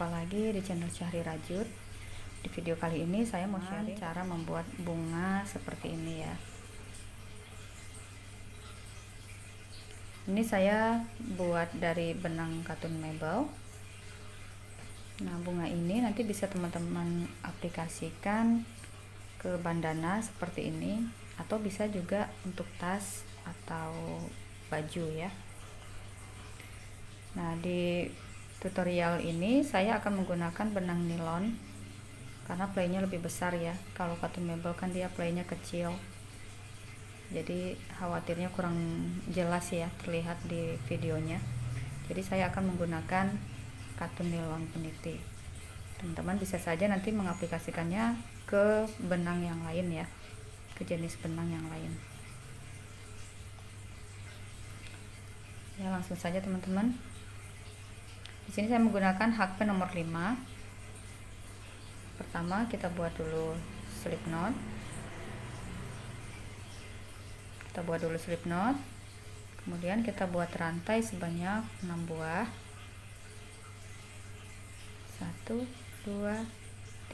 Jumpa lagi di channel Syahri Rajut. Di video kali ini saya mau sharing cara membuat bunga seperti ini ya. Ini saya buat dari benang katun mebel. Nah, bunga ini nanti bisa teman-teman aplikasikan ke bandana seperti ini, atau bisa juga untuk tas atau baju ya. Nah, di tutorial ini saya akan menggunakan benang nilon karena playnya lebih besar ya. Kalau katun mebel kan dia playnya kecil, jadi khawatirnya kurang jelas ya terlihat di videonya. Jadi saya akan menggunakan katun nilon peniti. Teman-teman bisa saja nanti mengaplikasikannya ke benang yang lain ya, ke jenis benang yang lain ya. Langsung saja teman-teman. Di sini saya menggunakan hakpen nomor 5. Pertama kita buat dulu slip knot. Kemudian kita buat rantai sebanyak 6 buah. 1 2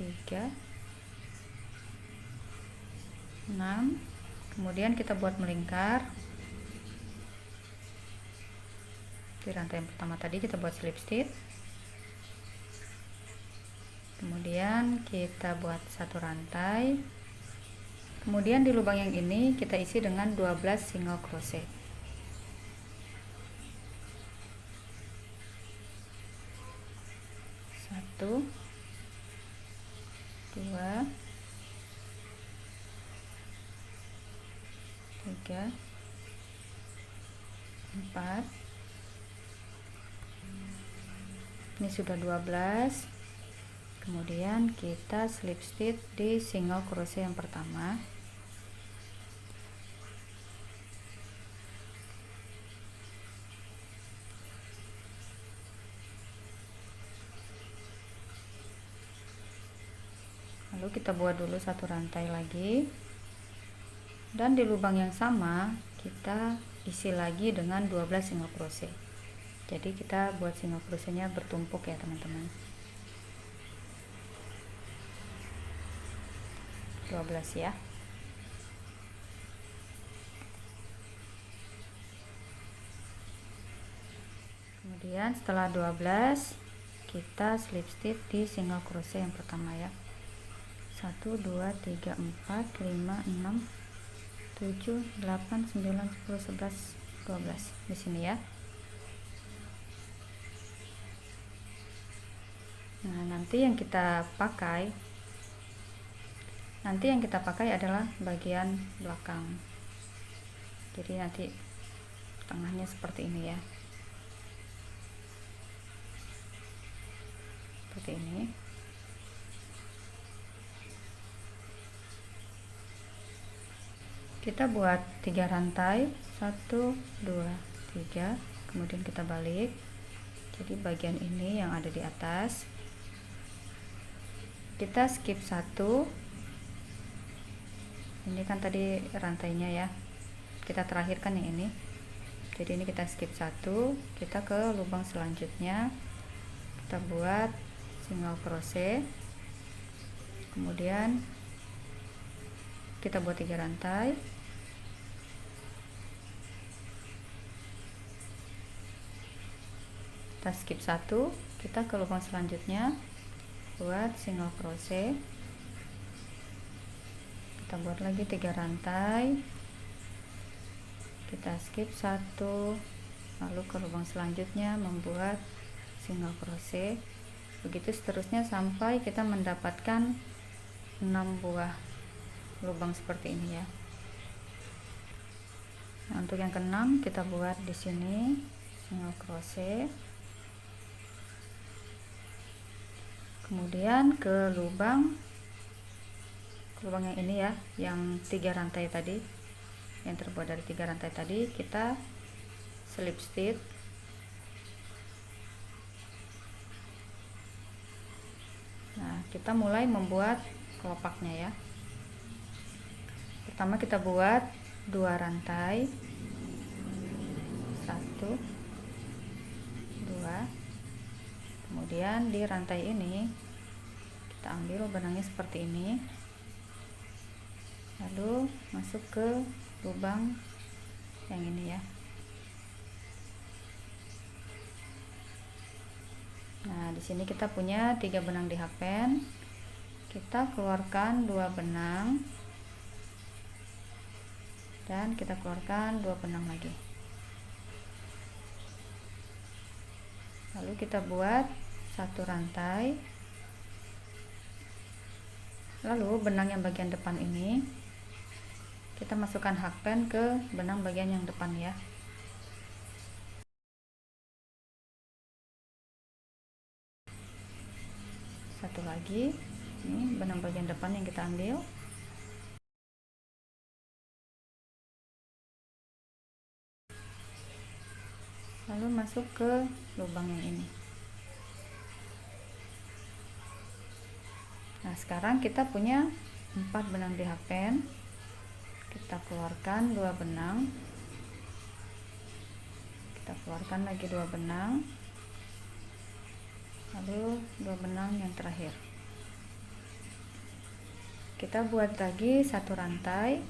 3 6. Kemudian kita buat melingkar. Di rantai yang pertama tadi kita buat slip stitch, kemudian kita buat satu rantai, kemudian di lubang yang ini kita isi dengan 12 single crochet. Satu, dua, tiga, 4. Ini sudah 12. Kemudian kita slip stitch di single crochet yang pertama. Lalu kita buat dulu satu rantai lagi, dan di lubang yang sama kita isi lagi dengan 12 single crochet. Jadi kita buat single crochetnya bertumpuk ya teman-teman. 12 ya. Kemudian setelah 12 kita slip stitch di single crochet yang pertama ya. 1 2 3 4 5 6 7 8 9 10 11 12 di sini ya. Nah, nanti yang kita pakai adalah bagian belakang. Jadi nanti tengahnya seperti ini ya. Seperti ini. Kita buat 3 rantai, 1 2 3, kemudian kita balik. Jadi bagian ini yang ada di atas kita skip 1. Ini kan tadi rantainya ya, kita terakhirkan yang ini. Jadi ini kita skip 1, kita ke lubang selanjutnya kita buat single crochet, kemudian kita buat 3 rantai, kita skip 1, kita ke lubang selanjutnya buat single crochet, kita buat lagi 3 rantai, kita skip 1, lalu ke lubang selanjutnya membuat single crochet. Begitu seterusnya sampai kita mendapatkan 6 buah lubang seperti ini ya. Nah, untuk yang keenam kita buat di sini single crochet, kemudian ke lubang yang ini ya, yang 3 rantai tadi, yang terbuat dari 3 rantai tadi, kita slip stitch. Nah, kita mulai membuat kelopaknya ya. Pertama kita buat 2 rantai, 1 2 Kemudian di rantai ini kita ambil benangnya seperti ini, lalu masuk ke lubang yang ini ya. Nah, di sini kita punya 3 benang di hakpen. Kita keluarkan 2 benang dan kita keluarkan 2 benang lagi. Lalu kita buat satu rantai. Lalu benang yang bagian depan ini kita masukkan hakpen ke benang bagian yang depan ya. Satu lagi, ini benang bagian depan yang kita ambil. Lalu masuk ke lubang yang ini. Nah, sekarang kita punya 4 benang di hakpen. Kita keluarkan 2 benang. Kita keluarkan lagi 2 benang. Lalu 2 benang yang terakhir. Kita buat lagi satu rantai.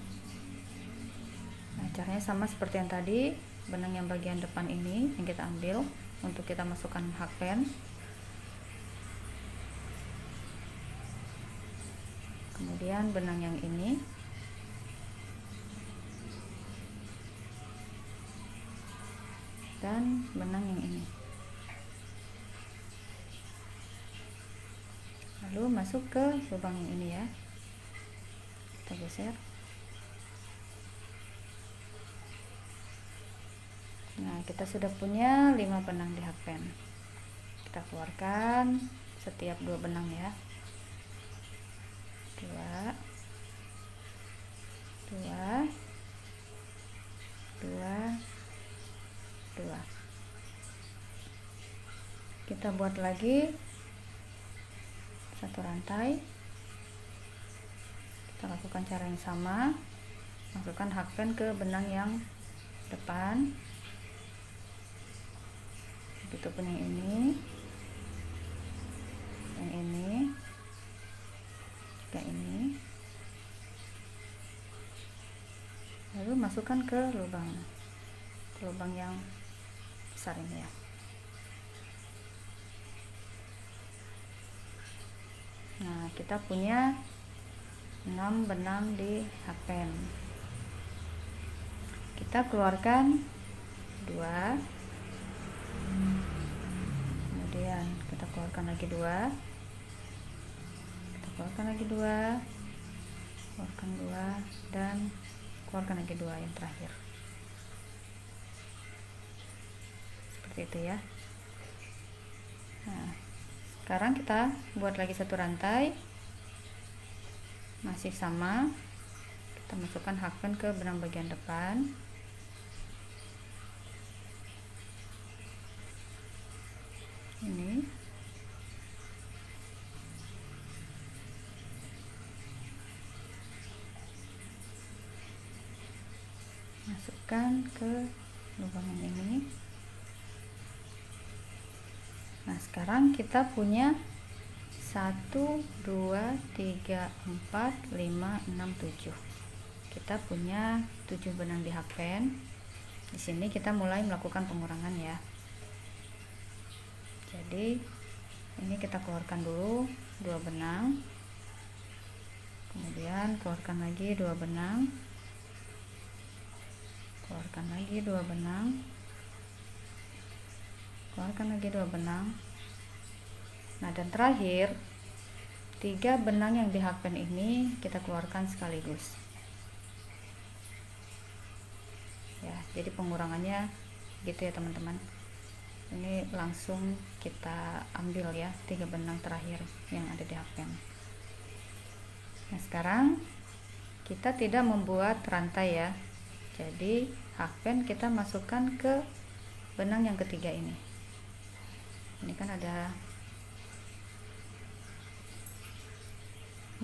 Nah, caranya sama seperti yang tadi. Benang yang bagian depan ini yang kita ambil untuk kita masukkan hakpen. Kemudian benang yang ini dan benang yang ini, lalu masuk ke lubang yang ini ya. Kita geser. Nah, kita sudah punya 5 benang di hakpen. Kita keluarkan setiap 2 benang ya. 2 2 2 2. Kita buat lagi satu rantai. Kita lakukan cara yang sama, masukkan hakpen ke benang yang depan, begitupun yang ini, yang ini, juga ini, lalu masukkan ke lubang yang besar ini ya. Nah, kita punya 6 benang di hakpen. Kita keluarkan 2, kemudian kita keluarkan lagi 2, kita keluarkan lagi 2, keluarkan 2, dan keluarkan lagi 2 yang terakhir. Seperti itu ya. Nah, sekarang kita buat lagi satu rantai, masih sama. Kita masukkan hakpen ke benang bagian depan. Ini masukkan ke lubang yang ini. Nah, sekarang kita punya 1 2 3 4 5 6 7. Kita punya 7 benang di hakpen. Di sini kita mulai melakukan pengurangan ya. Jadi ini kita keluarkan dulu 2 benang, kemudian keluarkan lagi 2 benang, keluarkan lagi 2 benang, keluarkan lagi 2 benang. Nah, dan terakhir 3 benang yang di hakpen ini kita keluarkan sekaligus ya. Jadi pengurangannya gitu ya teman-teman. Ini langsung kita ambil ya 3 benang terakhir yang ada di hakpen. Nah, sekarang kita tidak membuat rantai ya. Jadi hakpen kita masukkan ke benang yang ketiga ini. Ini kan ada,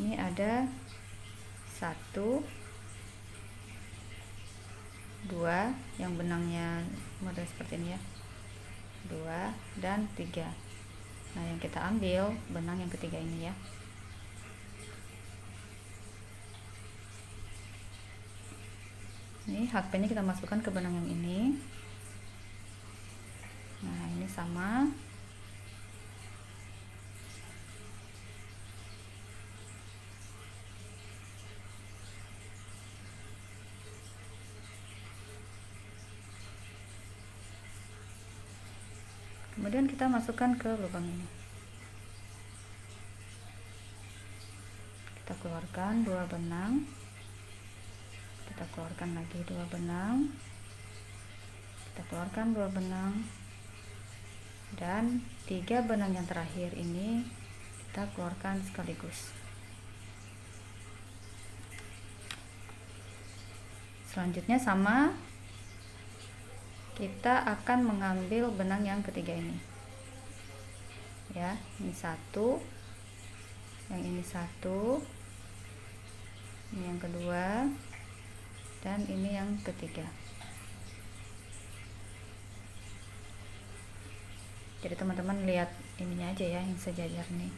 ini ada 1 2 yang benangnya model seperti ini ya, 2 dan 3. Nah, yang kita ambil benang yang ketiga ini ya. Ini hakpennya kita masukkan ke benang yang ini. Nah, ini sama. Kemudian kita masukkan ke lubang ini. Kita keluarkan 2 benang. Kita keluarkan lagi 2 benang. Kita keluarkan 2 benang. Dan 3 benang yang terakhir ini kita keluarkan sekaligus. Selanjutnya sama, kita akan mengambil benang yang ketiga ini ya. Ini 1, yang ini 1, ini yang kedua, dan ini yang ketiga. Jadi teman-teman lihat ininya aja ya, yang sejajar nih.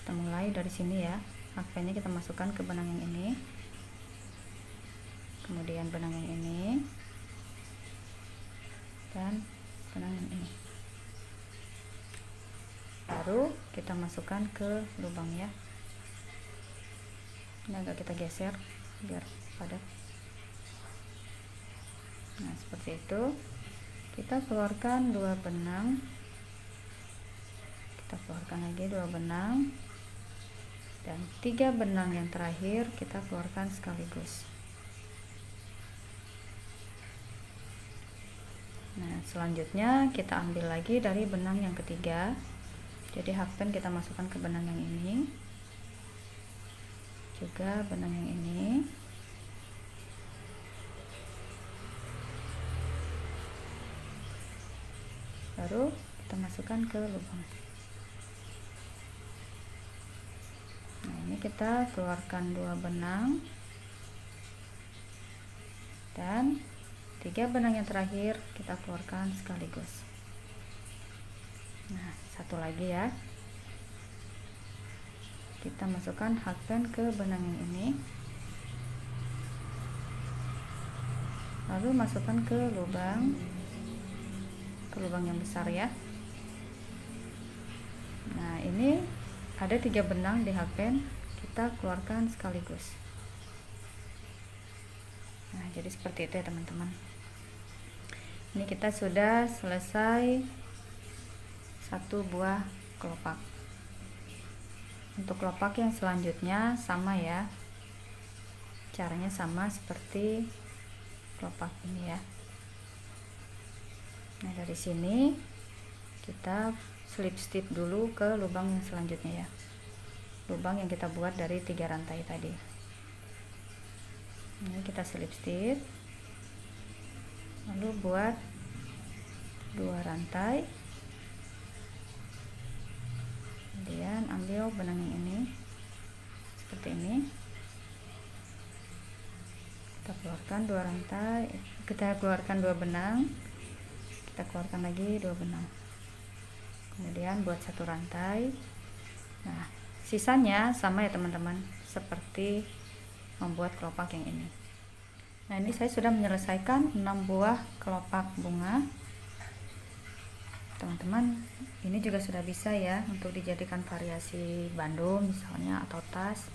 Kita mulai dari sini ya. Hakpennya kita masukkan ke benang yang ini, kemudian benang yang ini, dan benang yang ini. Baru kita masukkan ke lubang ya. Ini agak kita geser biar padat. Nah, seperti itu. Kita keluarkan 2 benang. Kita keluarkan lagi 2 benang. Dan 3 benang yang terakhir kita keluarkan sekaligus. Nah, selanjutnya kita ambil lagi dari benang yang ketiga. Jadi hakpen kita masukkan ke benang yang ini, juga benang yang ini. Baru kita masukkan ke lubang. Nah, ini kita keluarkan 2 benang dan 3 benang yang terakhir kita keluarkan sekaligus. Nah, satu lagi ya. Kita masukkan hakpen ke benang yang ini. Lalu masukkan ke lubang yang besar ya. Nah, ini ada 3 benang di hakpen, kita keluarkan sekaligus. Nah, jadi seperti itu ya teman-teman. Ini kita sudah selesai 1 buah kelopak. Untuk kelopak yang selanjutnya sama ya, caranya sama seperti kelopak ini ya. Nah, dari sini kita slip stitch dulu ke lubang yang selanjutnya ya, lubang yang kita buat dari 3 rantai tadi. Ini kita slip stitch, lalu buat 2 rantai, kemudian ambil benang yang ini seperti ini. Kita keluarkan 2 rantai, kita keluarkan 2 benang, kita keluarkan lagi 2 benang, kemudian buat 1 rantai. Nah, sisanya sama ya teman-teman, seperti membuat kelopak yang ini. Nah, ini saya sudah menyelesaikan 6 buah kelopak bunga. Teman-teman, ini juga sudah bisa ya untuk dijadikan variasi bandu misalnya, atau tas.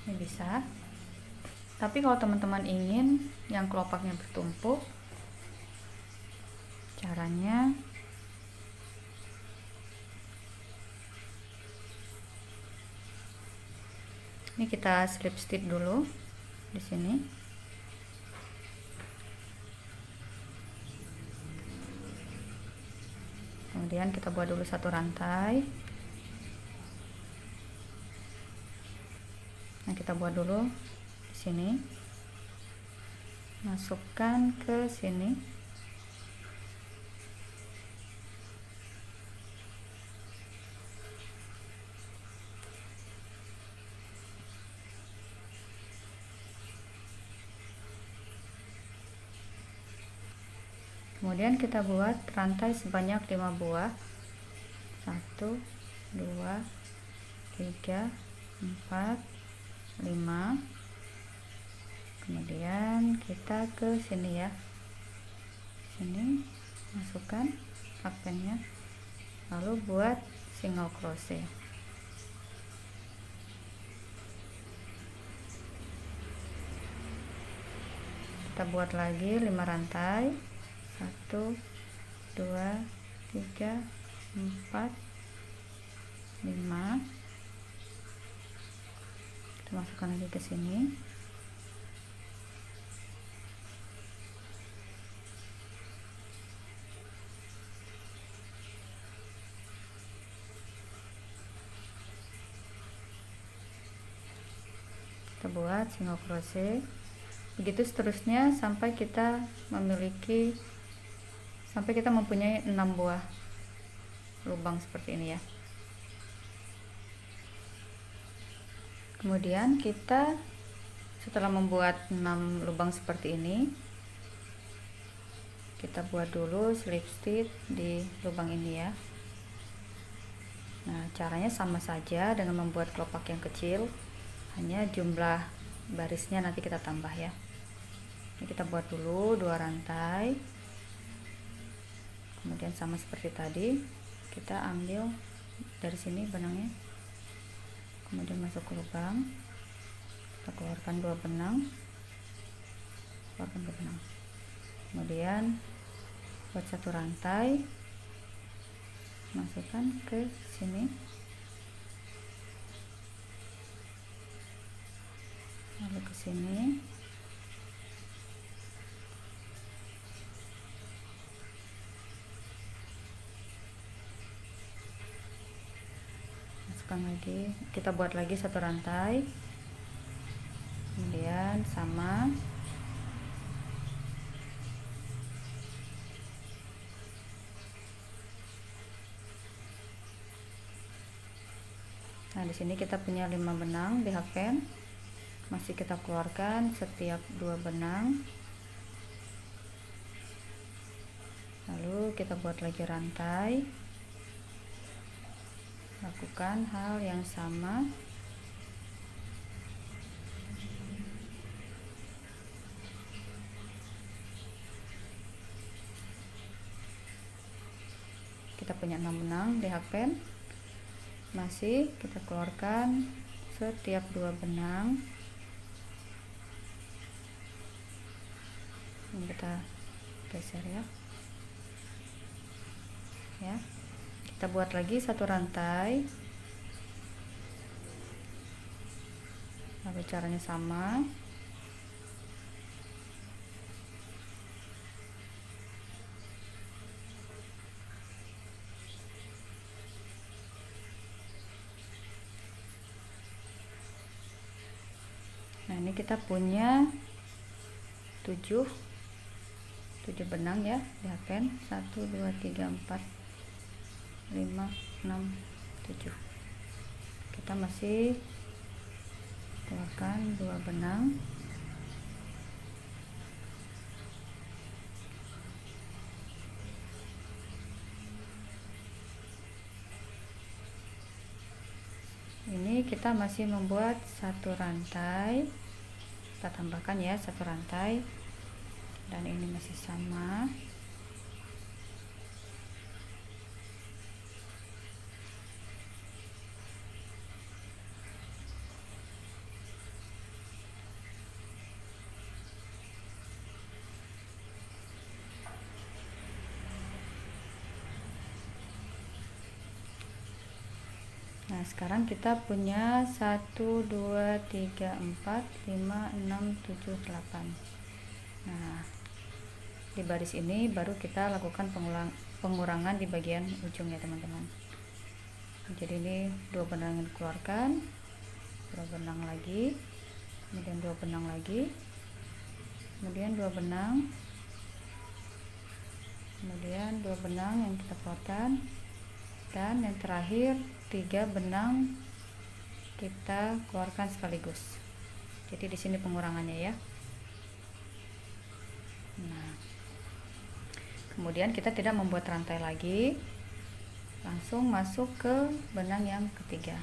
Ini bisa. Tapi kalau teman-teman ingin yang kelopaknya bertumpuk, caranya ini kita slip stitch dulu di sini. Kemudian kita buat dulu 1 rantai. Nah, kita buat dulu di sini. Masukkan ke sini. Kemudian kita buat rantai sebanyak 5 buah. 1 2 3 4 5. Kemudian kita ke sini ya, sini masukkan hakpennya, lalu buat single crochet. Kita buat lagi 5 rantai. 1 2 3 4 5. Kita masukkan lagi ke sini. Kita buat single crochet, begitu seterusnya sampai kita mempunyai 6 buah lubang seperti ini ya. Kemudian kita setelah membuat 6 lubang seperti ini, kita buat dulu slip stitch di lubang ini ya. Nah, caranya sama saja dengan membuat kelopak yang kecil, hanya jumlah barisnya nanti kita tambah ya. Ini kita buat dulu 2 rantai, kemudian sama seperti tadi kita ambil dari sini benangnya, kemudian masuk ke lubang, kita keluarkan 2 benang, kemudian buat 1 rantai, masukkan ke sini, lalu ke sini, masukkan lagi, kita buat lagi 1 rantai, kemudian sama, nah di sini kita punya 5 benang di hakpen, masih kita keluarkan setiap 2 benang, lalu kita buat lagi rantai, lakukan hal yang sama, kita punya 6 benang di hakpen, masih kita keluarkan setiap 2 benang. Ini kita geser ya, kita buat lagi 1 rantai, lalu caranya sama, nah ini kita punya 7 benang ya di hakpen, 1 2 3 4 5 6 7. Kita masih keluarkan 2 benang, ini kita masih membuat 1 rantai, kita tambahkan ya 1 rantai, dan ini masih sama. Nah, sekarang kita punya 1 2 3 4 5 6 7 8. Nah, di baris ini baru kita lakukan pengurangan di bagian ujung ya teman-teman. Jadi ini 2 benang yang dikeluarkan, 2 benang lagi, kemudian 2 benang lagi, kemudian 2 benang, kemudian 2 benang yang kita keluarkan, dan yang terakhir 3 benang kita keluarkan sekaligus. Jadi di sini pengurangannya ya. Nah, Kemudian kita tidak membuat rantai lagi, langsung masuk ke benang yang ketiga.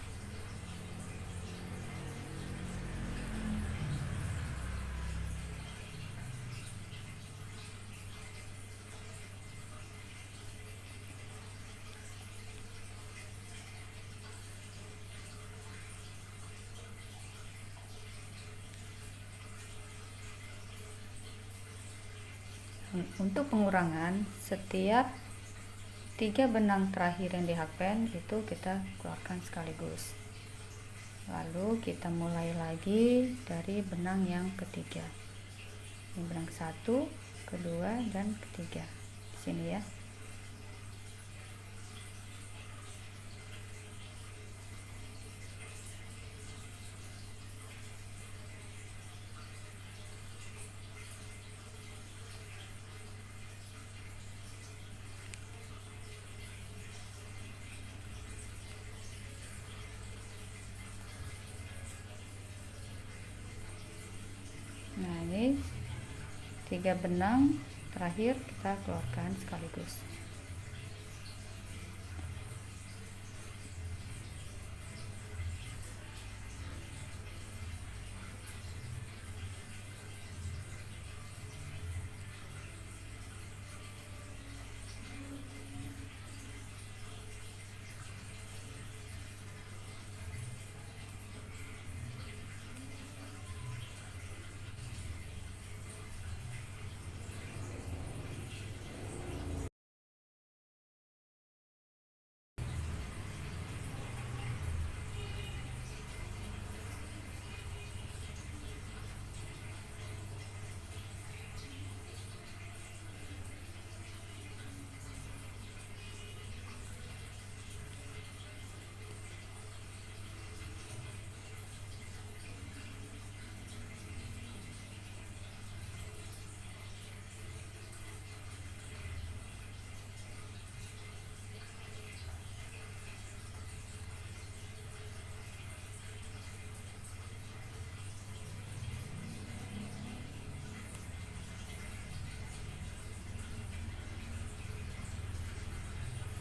Untuk pengurangan, setiap 3 benang terakhir yang dihakpen itu kita keluarkan sekaligus. Lalu kita mulai lagi dari benang yang ketiga. Ini benang ke-1, kedua, dan ketiga. Di sini ya. Nah, ini 3 benang terakhir kita keluarkan sekaligus.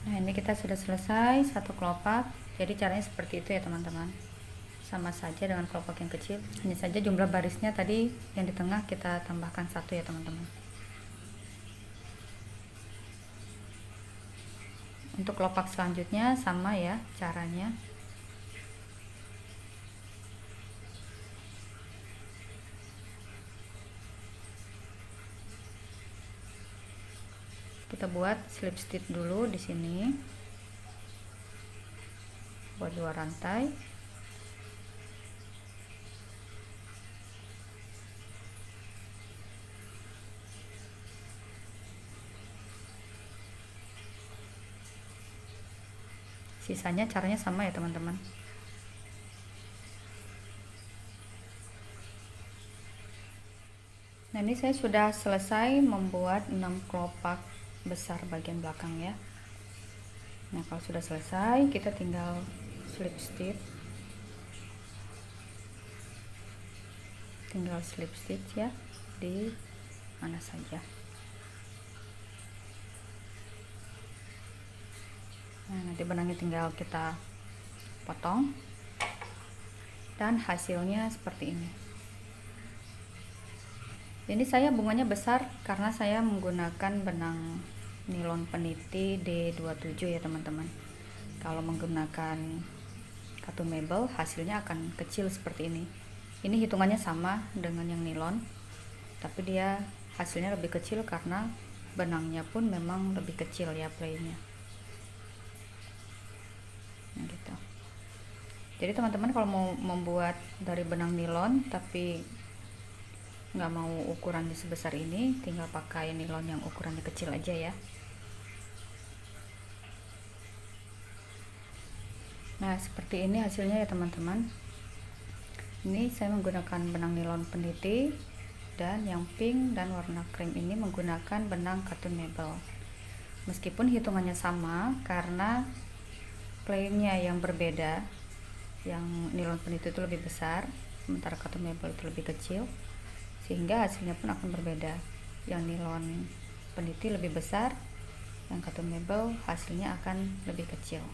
Nah, ini kita sudah selesai satu kelopak. Jadi caranya seperti itu ya teman-teman. Sama saja dengan kelopak yang kecil, hanya saja jumlah barisnya tadi yang di tengah kita tambahkan 1 ya teman-teman. Untuk kelopak selanjutnya sama ya caranya. Kita buat slip stitch dulu di sini. Buat 2 rantai. Sisanya caranya sama ya teman-teman. Nah, ini saya sudah selesai membuat 6 kelopak besar bagian belakang ya. Nah, kalau sudah selesai kita tinggal slip stitch. Tinggal slip stitch ya di mana saja. Nah, nanti benangnya tinggal kita potong dan hasilnya seperti ini. Ini saya bunganya besar karena saya menggunakan benang nilon peniti D27 ya teman-teman. Kalau menggunakan katun mebel hasilnya akan kecil seperti ini. Ini hitungannya sama dengan yang nilon, tapi dia hasilnya lebih kecil karena benangnya pun memang lebih kecil ya playnya. Nah, gitu. Jadi teman-teman kalau mau membuat dari benang nilon tapi nggak mau ukurannya sebesar ini, tinggal pakai nilon yang ukurannya kecil aja ya. Nah, seperti ini hasilnya ya teman-teman. Ini saya menggunakan benang nilon peniti, dan yang pink dan warna krem ini menggunakan benang katun mebel. Meskipun hitungannya sama karena playnya yang berbeda, yang nilon peniti itu lebih besar sementara katun mebel itu lebih kecil, sehingga hasilnya pun akan berbeda. Yang nilon peniti lebih besar, yang kartun mebel hasilnya akan lebih kecil.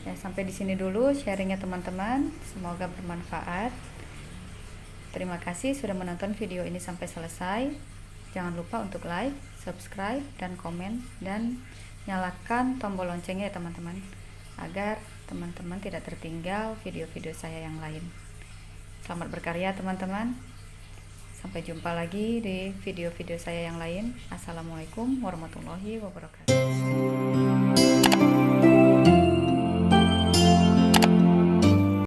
Ya, sampai di sini dulu sharingnya teman-teman, semoga bermanfaat. Terima kasih sudah menonton video ini sampai selesai. Jangan lupa untuk like, subscribe, dan komen, dan nyalakan tombol loncengnya ya teman-teman, agar teman-teman tidak tertinggal video-video saya yang lain. Selamat berkarya teman-teman. Sampai jumpa lagi di video-video saya yang lain. Assalamualaikum warahmatullahi wabarakatuh.